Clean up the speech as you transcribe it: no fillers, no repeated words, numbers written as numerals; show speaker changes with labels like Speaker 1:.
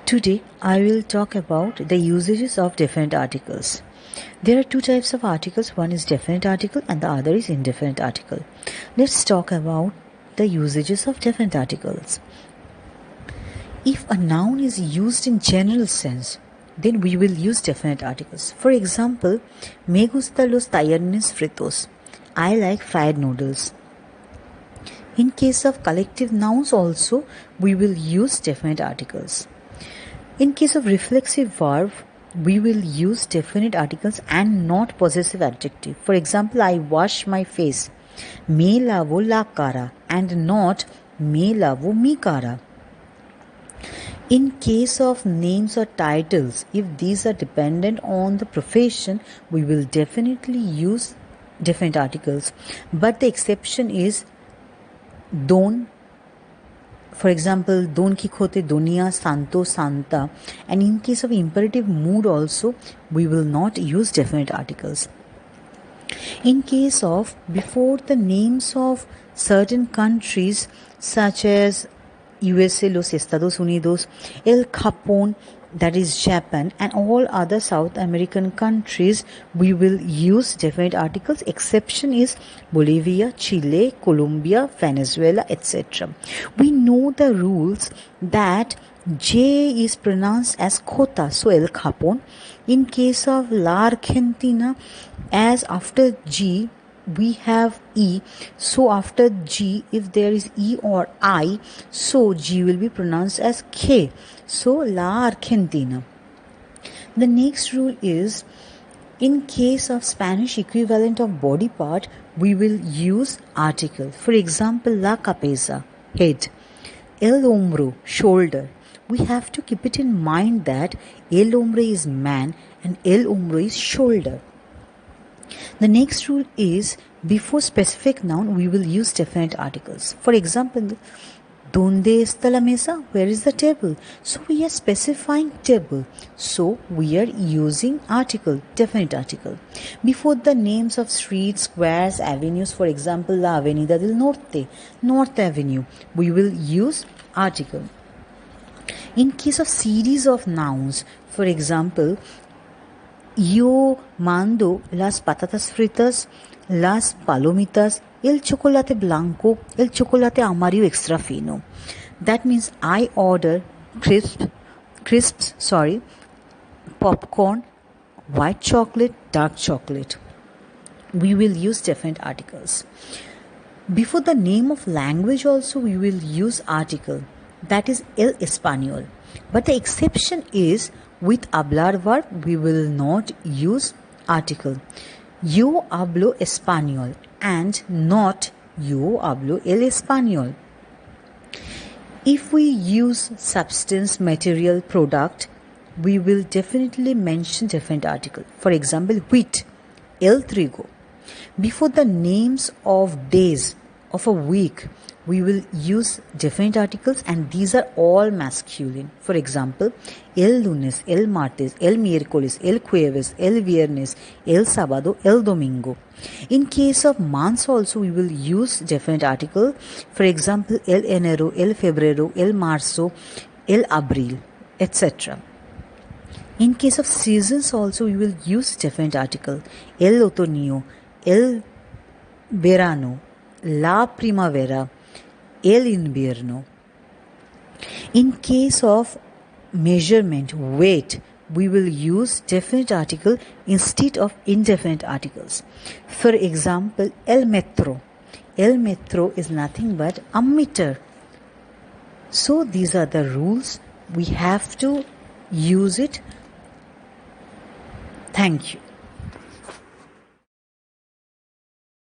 Speaker 1: Today I will talk about the usages of definite articles. There are two types of articles. One is definite article and the other is indefinite article. Let's talk about the usages of definite articles. If a noun is used in general sense, then we will use definite articles. For example, me gusta los tallarines fritos. I like fried noodles. In case of collective nouns also, we will use definite articles. In case of reflexive verb, we will use definite articles and not possessive adjective. For example, I wash my face. Me lavo la cara and not me lavo mi cara. In case of names or titles, if these are dependent on the profession, we will definitely use definite articles. But the exception is don. For example, Don Quixote, Donia, Santo, Santa. And in case of imperative mood also, we will not use definite articles. In case of before the names of certain countries such as USA, Los Estados Unidos, El Capone, that is Japan, and all other South American countries, we will use definite articles. Exception is Bolivia, Chile, Colombia, Venezuela, etc. We know the rules that J is pronounced as Cota, so El Capone. In case of La Argentina, as after G, we have E, so after G, if there is E or I, so G will be pronounced as K, so La Argentina. The next rule is, in case of Spanish equivalent of body part, we will use article. For example, la cabeza, head, el hombro, shoulder. We have to keep it in mind that el hombre is man and el hombro is shoulder. The next rule is, before specific noun, we will use definite articles. For example, ¿Dónde está la mesa? Where is the table? So we are specifying table. So we are using article, definite article. Before the names of streets, squares, avenues, for example, La Avenida del Norte, North Avenue, we will use article. In case of series of nouns, for example, yo mando las patatas fritas, las palomitas, el chocolate blanco, el chocolate amarillo extra fino. That means I order crisps, popcorn, white chocolate, dark chocolate. We will use definite articles. Before the name of language also, we will use article. That is el español. But the exception is, with hablar verb, we will not use article. Yo hablo español and not yo hablo el español. If we use substance, material, product, we will definitely mention definite article. For example, wheat, el trigo. Before the names of days of a week, we will use definite articles and these are all masculine. For example, el lunes, el martes, el miércoles, el jueves, el viernes, el sábado, el domingo. In case of months also, we will use definite article. For example, el enero, el febrero, el marzo, el abril, etc. In case of seasons also, we will use definite article. El otoño, el verano, la primavera, el invierno. In case of measurement, weight, we will use definite article instead of indefinite articles. For example, el metro. El metro is nothing but a meter. So these are the rules. We have to use it. Thank you.